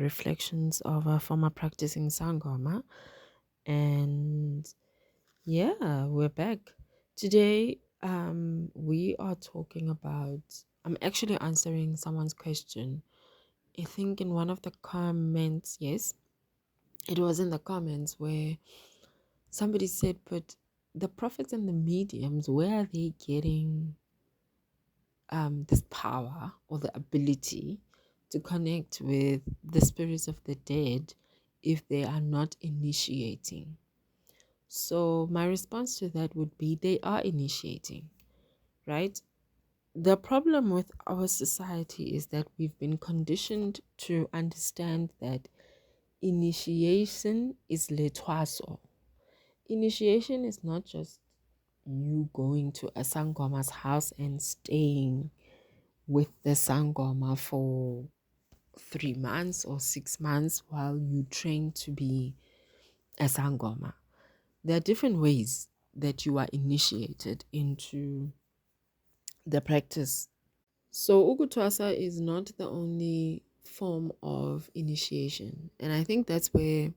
reflections of a former practicing Sangoma. And yeah, we're back. Today, we are talking about, I'm actually answering someone's question. I think in one of the comments, yes, it was in the comments where somebody said, but the prophets and the mediums, where are they getting this power or the ability to connect with the spirits of the dead if they are not initiating? So my response to that would be they are initiating, right? The problem with our society is that we've been conditioned to understand that initiation is letwaso. Initiation is not just you going to a sangoma's house and staying with the sangoma for 3 months or 6 months while you train to be a sangoma. There are different ways that you are initiated into the practice. So Ukutwasa is not the only form of initiation. And I think that's where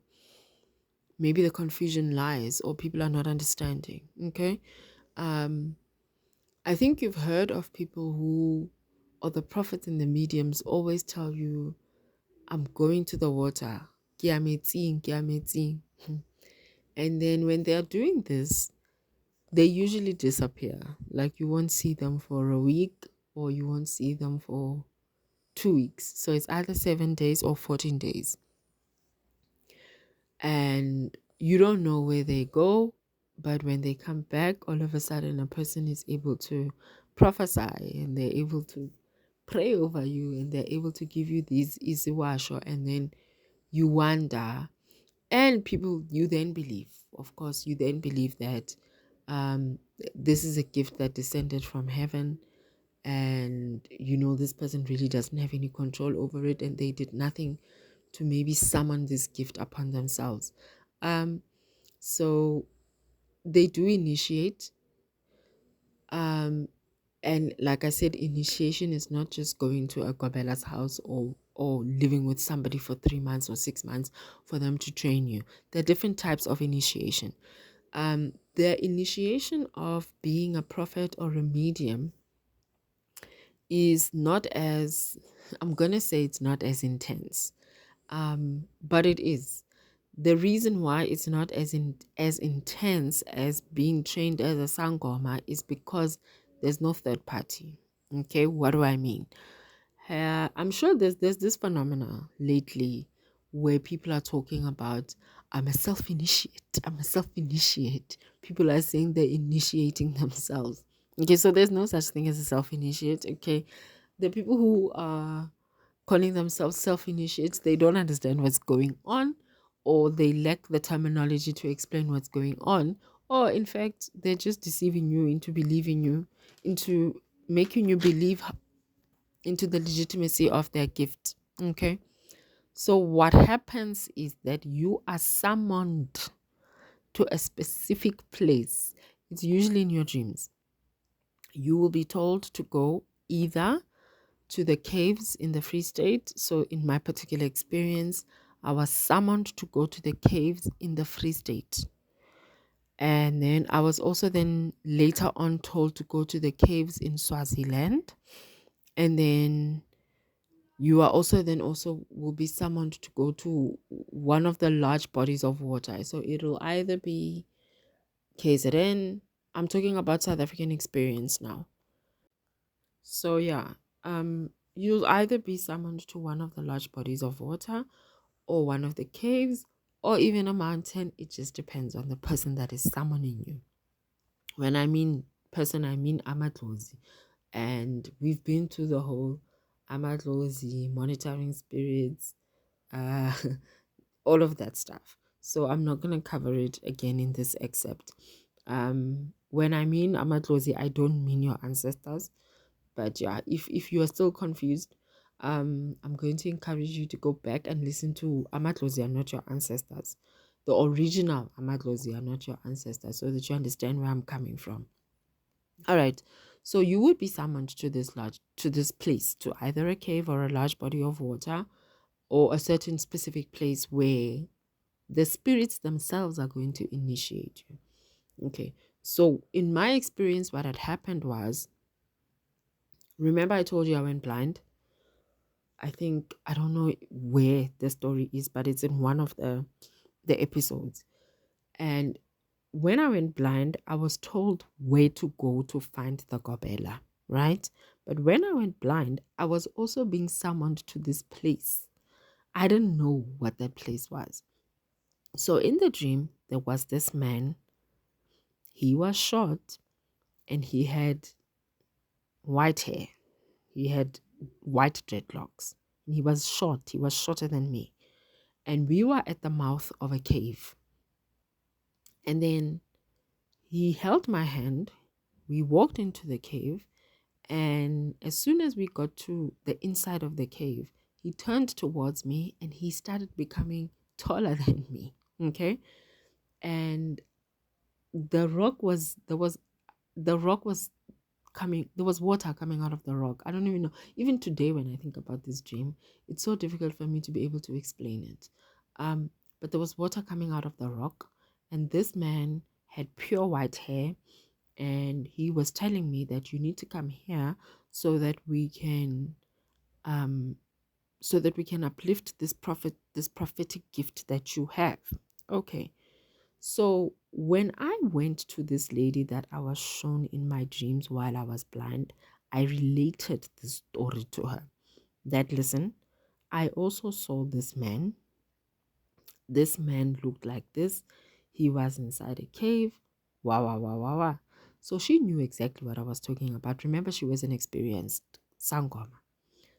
maybe the confusion lies or people are not understanding. Okay. Um, I think you've heard of people who, or the prophets and the mediums always tell you, I'm going to the water. Kiameting, kiameting. And then when they are doing this, they usually disappear. Like you won't see them for a week or you won't see them for 2 weeks. So it's either 7 days or 14 days. And you don't know where they go. But when they come back, all of a sudden a person is able to prophesy and they're able to pray over you and they're able to give you these easy washo, and then you wonder. And people, you then believe, of course, you then believe that this is a gift that descended from heaven, and this person really doesn't have any control over it, and they did nothing to maybe summon this gift upon themselves. So they do initiate. And like I said, initiation is not just going to a Gobela's house or living with somebody for 3 months or 6 months for them to train you. There are different types of initiation. The initiation of being a prophet or a medium is not as, I'm going to say it's not as intense, but it is. The reason why it's not as intense as being trained as a sangoma is because there's no third party. Okay, what do I mean? I'm sure there's this phenomena lately where people are talking about, I'm a self-initiate. I'm a self-initiate. People are saying they're initiating themselves. Okay, so there's no such thing as a self-initiate. Okay, the people who are calling themselves self-initiates, they don't understand what's going on, or they lack the terminology to explain what's going on, or in fact, they're just deceiving you into believing you, into making you believe into the legitimacy of their gift. Okay. So what happens is that you are summoned to a specific place. It's usually in your dreams. You will be told to go either to the caves in the Free State. So in my particular experience, I was summoned to go to the caves in the Free State. And then I was also then later on told to go to the caves in Swaziland. And then you are also will be summoned to go to one of the large bodies of water. So it'll either be KZN. I'm talking about South African experience now. So yeah, you'll either be summoned to one of the large bodies of water or one of the caves or even a mountain. It just depends on the person that is summoning you. When I mean person, I mean Amatlozi. And we've been to the whole Amatlozi, monitoring spirits, uh, all of that stuff. So I'm not going to cover it again in this excerpt. When I mean Amatlozi, I don't mean your ancestors. But yeah, if you are still confused, I'm going to encourage you to go back and listen to Amatlozi are not your ancestors. The original Amatlozi are not your ancestors, so that you understand where I'm coming from. All right. So you would be summoned to this place, to either a cave or a large body of water, or a certain specific place where the spirits themselves are going to initiate you. Okay. So in my experience, what had happened was, remember I told you I went blind? I think, I don't know where the story is, but it's in one of the episodes. And when I went blind, I was told where to go to find the Gobela, right? But when I went blind, I was also being summoned to this place. I didn't know what that place was. So in the dream, there was this man. He was short and he had white hair. He had white dreadlocks. And he was short. He was shorter than me. And we were at the mouth of a cave. And then he held my hand. We walked into the cave. And as soon as we got to the inside of the cave, he turned towards me and he started becoming taller than me. Okay. And the rock was coming, there was water coming out of the rock. I don't even know. Even today, when I think about this dream, it's so difficult for me to be able to explain it. But there was water coming out of the rock, and this man had pure white hair, and he was telling me that you need to come here so that we can um uplift this prophetic gift that you have. Okay. So when I went to this lady that I was shown in my dreams while I was blind, I related the story to her. That, listen, I also saw this man. This man looked like this. He was inside a cave. Wow, wow, wow, wow, wow. So she knew exactly what I was talking about. Remember, she was an experienced sangoma.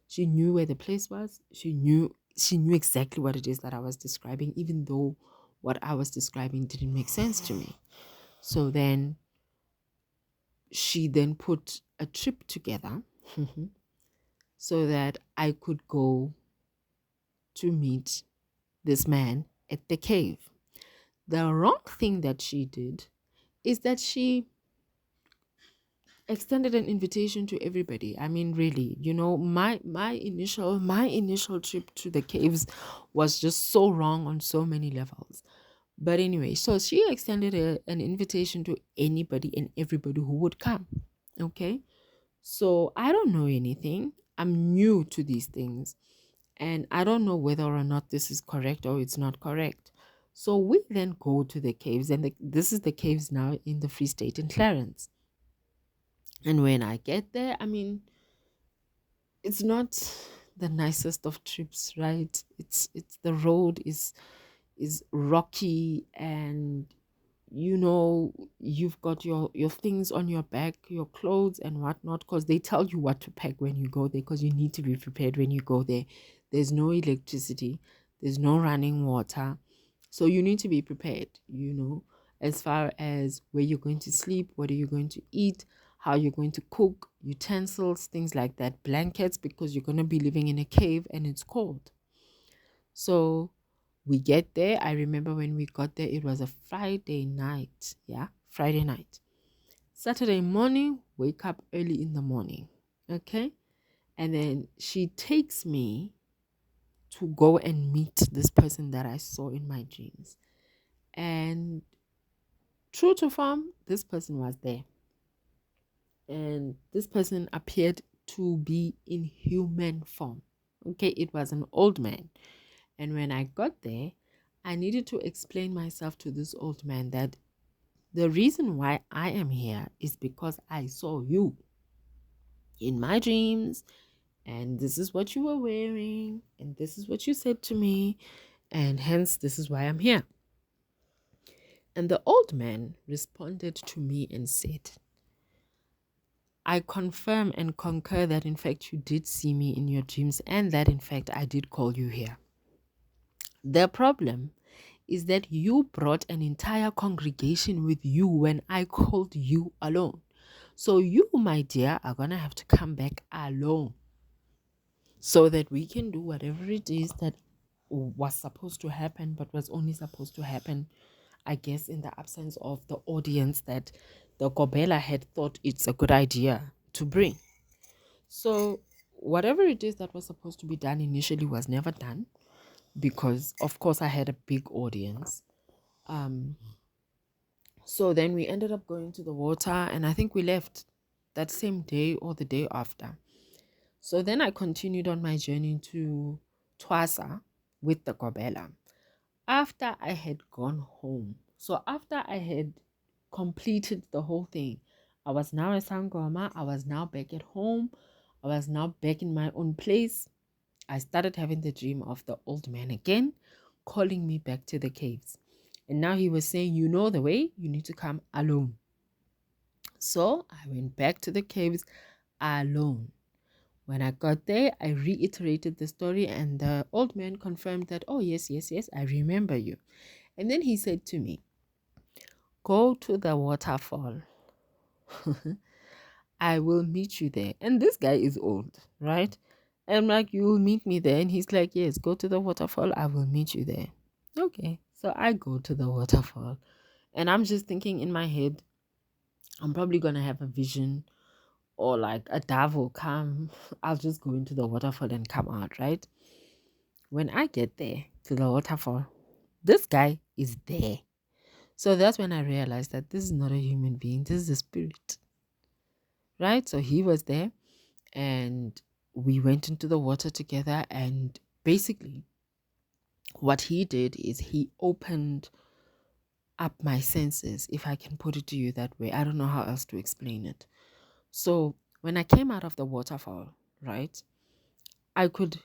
She knew where the place was. She knew exactly what it is that I was describing, even though what I was describing didn't make sense to me. So then she then put a trip together so that I could go to meet this man at the cave. The wrong thing that she did is that she extended an invitation to everybody. I mean, really, my initial trip to the caves was just so wrong on so many levels. But anyway, so she extended an invitation to anybody and everybody who would come. Okay. So I don't know anything. I'm new to these things. And I don't know whether or not this is correct or it's not correct. So we then go to the caves, and this is the caves now in the Free State in Clarence. And when I get there, I mean, it's not the nicest of trips, right? It's the road is rocky, and you've got your things on your back, your clothes and whatnot, because they tell you what to pack when you go there, because you need to be prepared when you go there. There's no electricity, there's no running water, so you need to be prepared, as far as where you're going to sleep, what are you going to eat, how you're going to cook, utensils, things like that, blankets, because you're going to be living in a cave and it's cold. So we get there. I remember when we got there, it was a Friday night. Yeah, Friday night. Saturday morning, wake up early in the morning. Okay. And then she takes me to go and meet this person that I saw in my dreams. And true to form, this person was there. And this person appeared to be in human form. Okay. It was an old man. And when I got there, I needed to explain myself to this old man that the reason why I am here is because I saw you in my dreams, and this is what you were wearing, and this is what you said to me, and hence this is why I'm here. And the old man responded to me and said, I confirm and concur that in fact you did see me in your dreams, and that in fact I did call you here. The problem is that you brought an entire congregation with you when I called you alone. So you, my dear, are going to have to come back alone so that we can do whatever it is that was supposed to happen, but was only supposed to happen, I guess, in the absence of the audience that the Gobela had thought it's a good idea to bring. So whatever it is that was supposed to be done initially was never done. because of course I had a big audience. So then we ended up going to the water, and I think we left that same day or the day after. So then I continued on my journey to Twasa with the Gobela. After I had gone home, so after I had completed the whole thing, I was now a Sangoma, I was now back at home, I was now back in my own place. I started having the dream of the old man again, calling me back to the caves. And now he was saying, you know the way, you need to come alone. So I went back to the caves alone. When I got there, I reiterated the story, and the old man confirmed that, oh, yes, yes, yes, I remember you. And then he said to me, go to the waterfall. I will meet you there. And this guy is old, right? And I'm like, you will meet me there. And he's like, yes, go to the waterfall. I will meet you there. Okay. So I go to the waterfall. And I'm just thinking in my head, I'm probably going to have a vision, or like a dove will come. I'll just go into the waterfall and come out, right? When I get there to the waterfall, this guy is there. So that's when I realized that this is not a human being, this is a spirit, right? So he was there, and we went into the water together. And basically, what he did is he opened up my senses, if I can put it to you that way. I don't know how else to explain it. So when I came out of the waterfall, right, I could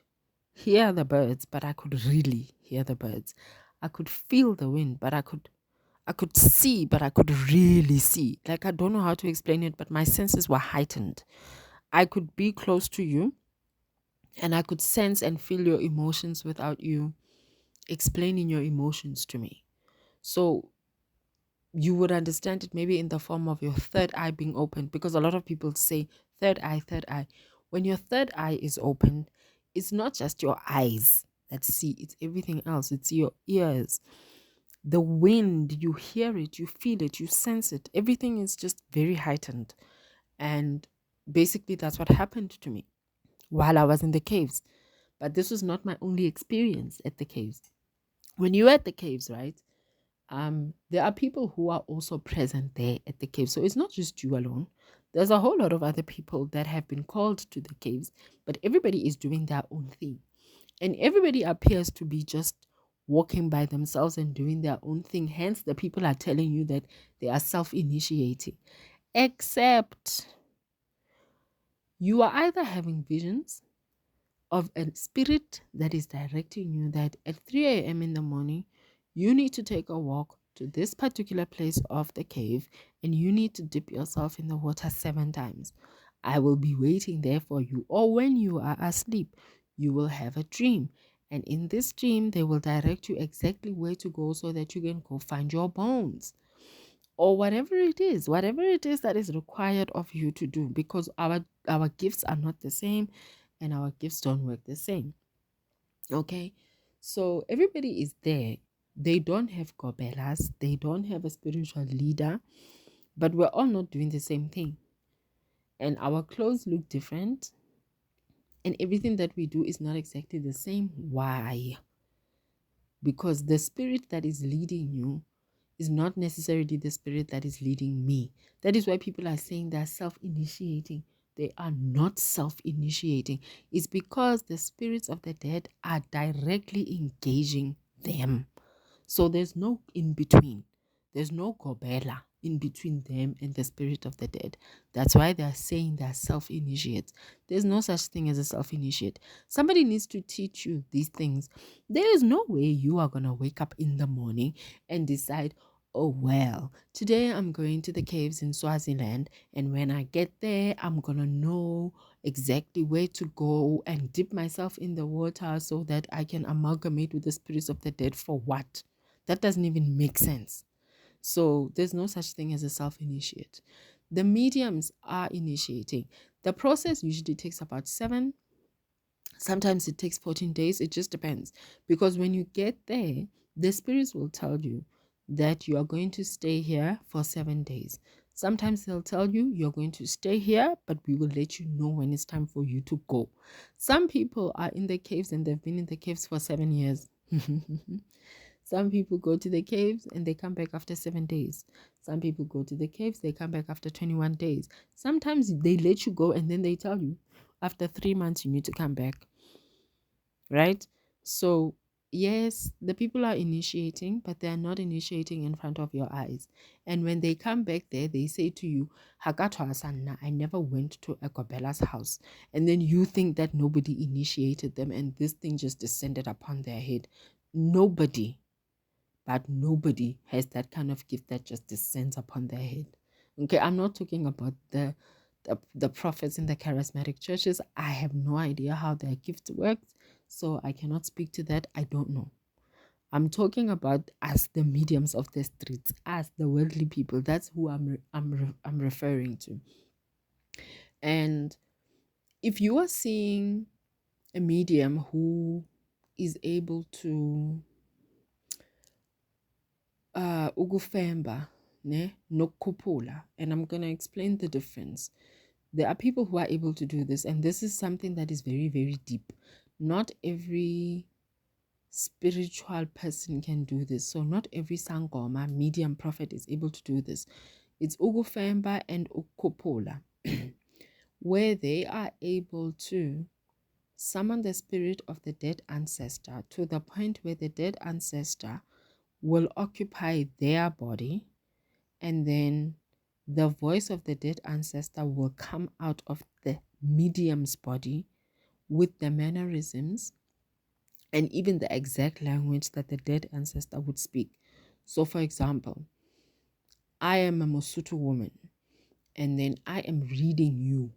hear the birds, but I could really hear the birds. I could feel the wind, but I could see, but I could really see. Like, I don't know how to explain it, but my senses were heightened. I could be close to you, and I could sense and feel your emotions without you explaining your emotions to me. So you would understand it maybe in the form of your third eye being open, because a lot of people say third eye, third eye. When your third eye is open, it's not just your eyes that see, it's everything else. It's your ears, the wind, you hear it, you feel it, you sense it. Everything is just very heightened. And basically, that's what happened to me while I was in the caves. But this was not my only experience at the caves. When you're at the caves, right? There are people who are also present there at the cave. So it's not just you alone. There's a whole lot of other people that have been called to the caves, but everybody is doing their own thing. And everybody appears to be just walking by themselves and doing their own thing. Hence, the people are telling you that they are self-initiating. Except you are either having visions of a spirit that is directing you that at 3 a.m. in the morning, you need to take a walk to this particular place of the cave, and you need to dip yourself in the water 7 times. I will be waiting there for you. Or when you are asleep, you will have a dream. And in this dream, they will direct you exactly where to go so that you can go find your bones, or whatever it is that is required of you to do, because our gifts are not the same, and our gifts don't work the same. Okay, so everybody is there. They don't have gobelas, they don't have a spiritual leader, but we're all not doing the same thing, and our clothes look different, and everything that we do is not exactly the same. Why? Because the spirit that is leading you is not necessarily the spirit that is leading me. That is why people are saying they're self-initiating. They are not self-initiating. It's because the spirits of the dead are directly engaging them. So there's no in between. There's no Gobela in between them and the spirit of the dead. That's why they're saying they're self-initiates. There's no such thing as a self-initiate. Somebody needs to teach you these things. There is no way you are going to wake up in the morning and decide, oh, well, today I'm going to the caves in Swaziland, and when I get there, I'm going to know exactly where to go and dip myself in the water so that I can amalgamate with the spirits of the dead. For what? That doesn't even make sense. So there's no such thing as a self-initiate. The mediums are initiating. The process usually takes about 7, sometimes it takes 14 days. It just depends. Because when you get there, the spirits will tell you that you are going to stay here for 7 days. Sometimes they'll tell you you're going to stay here, but we will let you know when it's time for you to go. Some people are in the caves and they've been in the caves for 7 years. Some people go to the caves and they come back after 7 days. Some people go to the caves, they come back after 21 days. Sometimes they let you go and then they tell you after 3 months you need to come back. Right? So, yes, the people are initiating, but they are not initiating in front of your eyes. And when they come back there, they say to you, Hakato Asanna, I never went to a Gobela's house. And then you think that nobody initiated them and this thing just descended upon their head. Nobody, but nobody has that kind of gift that just descends upon their head. Okay, I'm not talking about the prophets in the charismatic churches. I have no idea how their gift works, so I cannot speak to that. I don't know. I'm talking about us, the mediums of the streets, us, the worldly people. That's who I'm referring to. And if you are seeing a medium who is able to ugufemba ne nokupula, and I'm going to explain the difference. There are people who are able to do this, and this is something that is very, very deep. Not every spiritual person can do this. So not every sangoma medium prophet is able to do this. It's ugufemba and ukupola, where they are able to summon the spirit of the dead ancestor to the point where the dead ancestor will occupy their body, and then the voice of the dead ancestor will come out of the medium's body with the mannerisms and even the exact language that the dead ancestor would speak. So, for example, I am a Mosotho woman, and then I am reading you,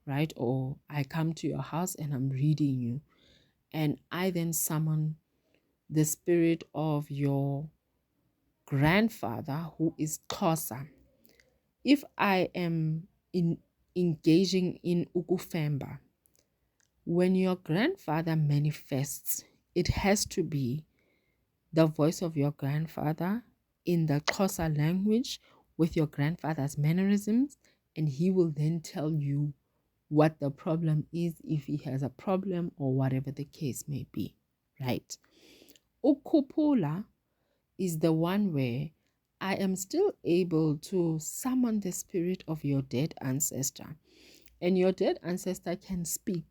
right? Or I come to your house and I'm reading you, and I then summon the spirit of your grandfather who is Xhosa. If I am engaging in ukufemba, when your grandfather manifests, it has to be the voice of your grandfather in the Xhosa language with your grandfather's mannerisms, and he will then tell you what the problem is, if he has a problem or whatever the case may be, right? Ukupula is the one where I am still able to summon the spirit of your dead ancestor, and your dead ancestor can speak,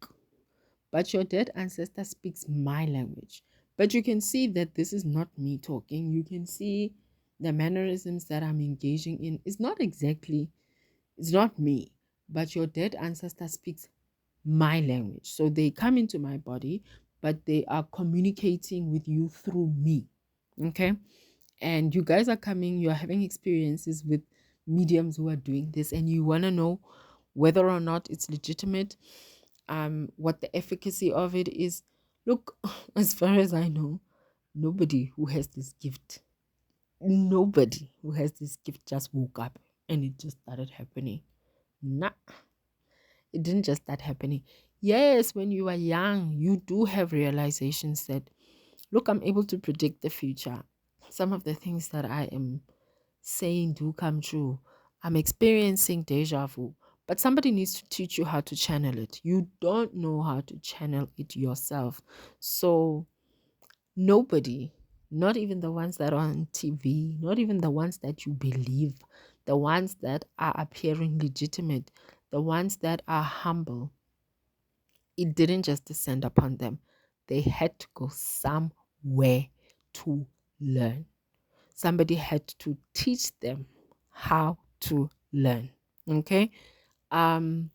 but your dead ancestor speaks my language. But you can see that this is not me talking. You can see the mannerisms that I'm engaging in. It's not me, but your dead ancestor speaks my language. So they come into my body, but they are communicating with you through me. Okay? And you guys are coming, you're having experiences with mediums who are doing this, and you want to know whether or not it's legitimate, what the efficacy of it is. Look, as far as I know, nobody who has this gift just woke up and it just started happening. Nah, it didn't just start happening. Yes, when you are young, you do have realizations that, look, I'm able to predict the future. Some of the things that I am saying do come true. I'm experiencing deja vu, but somebody needs to teach you how to channel it. You don't know how to channel it yourself. So nobody, not even the ones that are on TV, not even the ones that you believe, the ones that are appearing legitimate, the ones that are humble, it didn't just descend upon them. They had to go somewhere to learn. Somebody had to teach them how to learn. Okay. In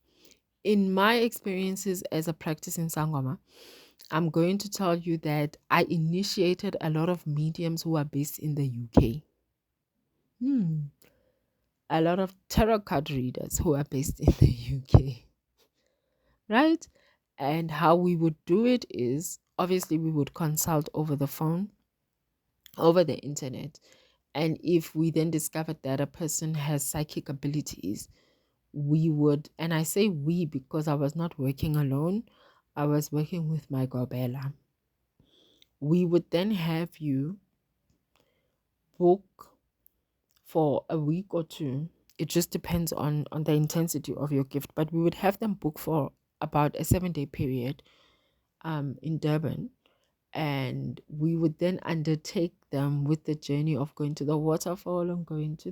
my experiences as a practicing Sangoma, I'm going to tell you that I initiated a lot of mediums who are based in the UK. A lot of tarot card readers who are based in the UK. Right? And how we would do it is, obviously we would consult over the phone, over the internet. And if we then discovered that a person has psychic abilities, we would, and I say we because I was not working alone, I was working with my Gobela. We would then have you book for a week or two. It just depends on the intensity of your gift, but we would have them book for about a 7-day period in Durban. And we would then undertake them with the journey of going to the waterfall and going to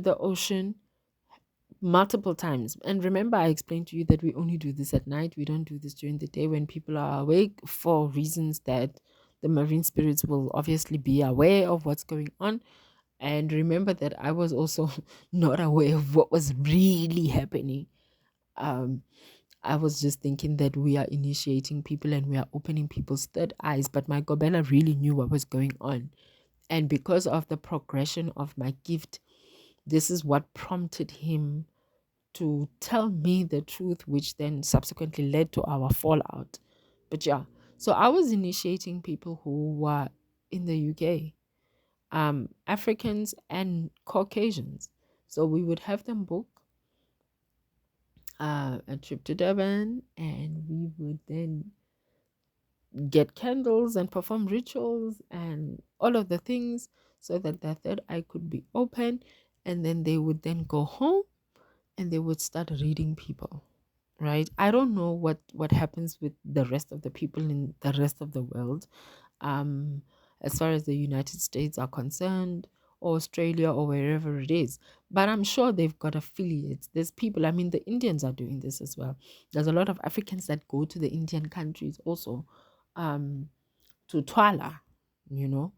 the ocean multiple times. And remember, I explained to you that we only do this at night. We don't do this during the day when people are awake, for reasons that the marine spirits will obviously be aware of what's going on. And remember that I was also not aware of what was really happening. Um, I was just thinking that we are initiating people and we are opening people's third eyes, but my Gobela really knew what was going on. And because of the progression of my gift, this is what prompted him to tell me the truth, which then subsequently led to our fallout. But yeah, so I was initiating people who were in the UK, Africans and Caucasians. So we would have them book a trip to Durban, and we would then get candles and perform rituals and all of the things so that their third eye could be open. And then they would then go home and they would start reading people, right? I don't know what happens with the rest of the people in the rest of the world, um as far as the United States are concerned, or Australia, or wherever it is, but I'm sure they've got affiliates. There's people, I mean, the Indians are doing this as well. There's a lot of Africans that go to the Indian countries also, um to Twala, you know,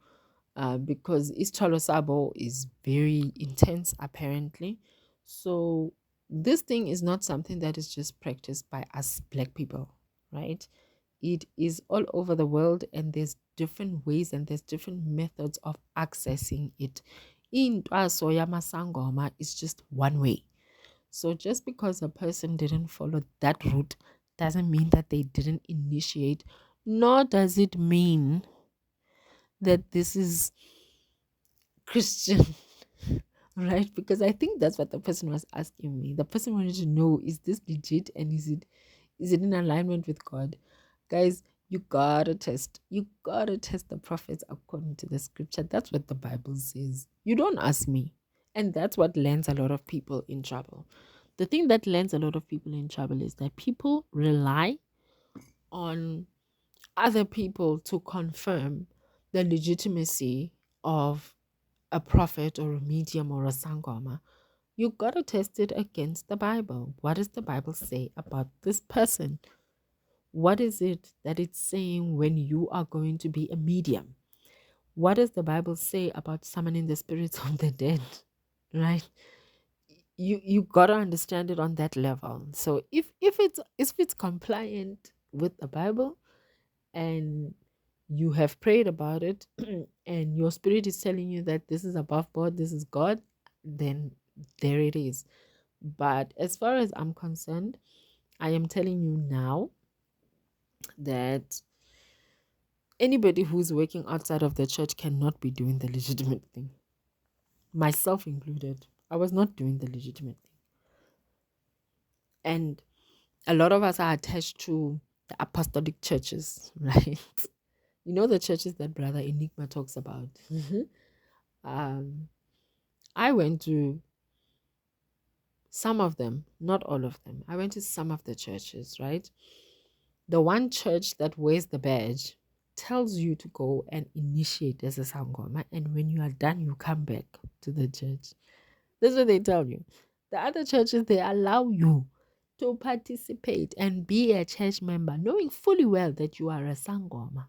because Istalo Sabo is very intense, apparently. So, this thing is not something that is just practiced by us black people, right? It is all over the world, and there's different ways and there's different methods of accessing it. In Soya Masangoma is just one way. So, just because a person didn't follow that route doesn't mean that they didn't initiate, nor does it mean that this is Christian, right? Because I think that's what the person was asking me. The person wanted to know, is this legit, and is it in alignment with God? Guys, you gotta test the prophets according to the scripture. That's what the Bible says. You don't ask me. And that's what lands a lot of people in trouble. The thing that lands a lot of people in trouble is that people rely on other people to confirm the legitimacy of a prophet or a medium or a sangoma. You gotta test it against the Bible. What does the Bible say about this person? What is it that it's saying when you are going to be a medium? What does the Bible say about summoning the spirits of the dead? Right? You gotta understand it on that level. So if it's compliant with the Bible, and you have prayed about it, and your spirit is telling you that this is above board, this is God, then there it is. But as far as I'm concerned, I am telling you now that anybody who's working outside of the church cannot be doing the legitimate thing. Myself included. I was not doing the legitimate thing. And a lot of us are attached to the apostolic churches, right? You know, the churches that Brother Enigma talks about. um, I went to some of them, not all of them. I went to some of the churches, right? The one church that wears the badge tells you to go and initiate as a sangoma, and when you are done, you come back to the church. That's what they tell you. The other churches, they allow you to participate and be a church member, knowing fully well that you are a sangoma.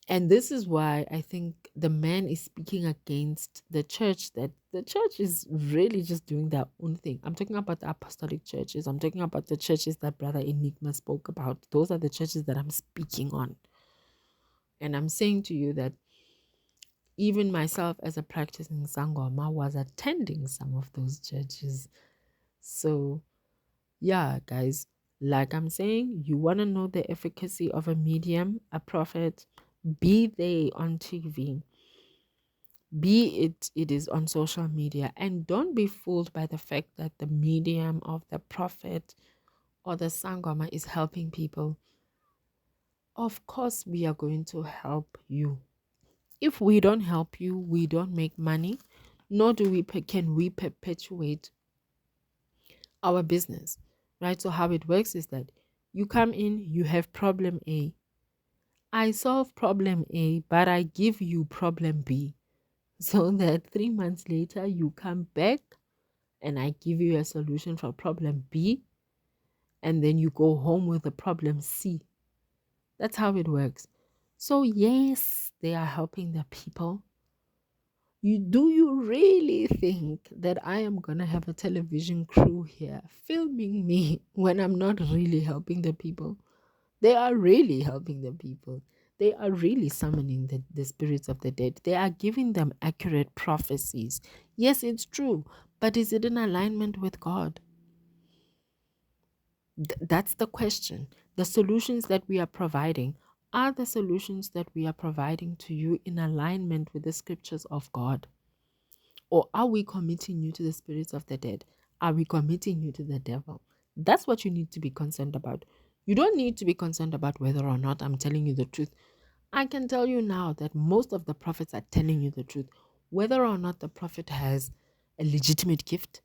And this is why I think the man is speaking against the church, that the church is really just doing their own thing. I'm talking about the apostolic churches. I'm talking about the churches that Brother Enigma spoke about. Those are the churches that I'm speaking on. And I'm saying to you that even myself as a practicing Sangoma was attending some of those churches. So yeah, guys, like I'm saying, you want to know the efficacy of a medium, a prophet, be they on TV, be it is on social media, and don't be fooled by the fact that the medium of the prophet or the sangoma is helping people. Of course, we are going to help you. If we don't help you, we don't make money, nor do we can we perpetuate our business, right? So how it works is that You come in, you have problem A. I solve problem A, but I give you problem B. So that 3 months later, you come back and I give you a solution for problem B, and then you go home with the problem C. That's how it works. So, yes, they are helping the people. Do you really think that I am going to have a television crew here filming me when I'm not really helping the people? They are really helping the people. They are really summoning the spirits of the dead. They are giving them accurate prophecies. Yes, it's true, but is it in alignment with God? That's the question. The solutions that we are providing are the solutions that we are providing to you in alignment with the scriptures of God? Or are we committing you to the spirits of the dead? Are we committing you to the devil? That's what you need to be concerned about. You don't need to be concerned about whether or not I'm telling you the truth. I can tell you now that most of the prophets are telling you the truth. Whether or not the prophet has a legitimate gift,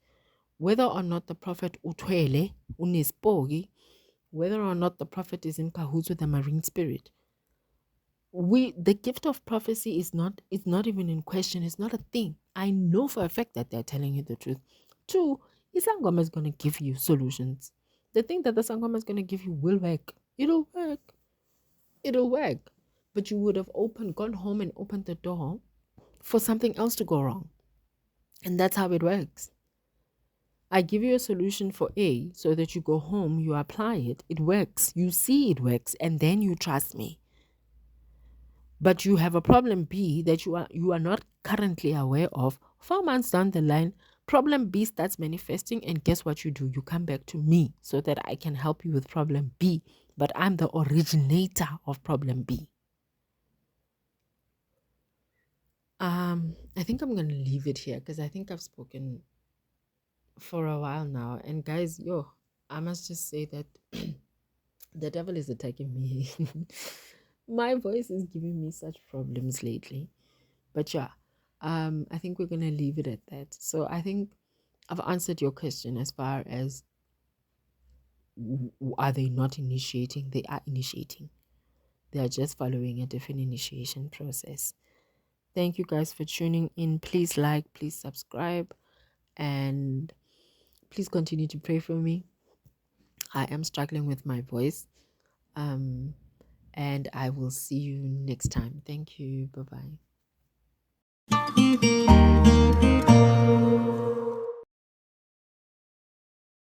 whether or not the prophet utwele, unespogi, whether or not the prophet is in cahoots with the marine spirit, the gift of prophecy is not even in question. It's not a thing. I know for a fact that they're telling you the truth. Two, Isangoma is going to give you solutions. The thing that the Sangoma is going to give you will work. It'll work. But you would have gone home and opened the door for something else to go wrong. And that's how it works. I give you a solution for A so that you go home, you apply it, it works, you see it works, and then you trust me. But you have a problem B that you are not currently aware of. 4 months down the line, problem B starts manifesting, and guess what you do? You come back to me so that I can help you with problem B. But I'm the originator of problem B. I think I'm gonna leave it here because I think I've spoken for a while now. And guys, I must just say that the devil is attacking me. My voice is giving me such problems lately. But I think we're gonna leave it at that. So I think I've answered your question as far as are they not initiating? They are initiating. They are just following a different initiation process. Thank you guys for tuning in. Please like, please subscribe, and please continue to pray for me. I am struggling with my voice. And I will see you next time. Thank you. Bye bye.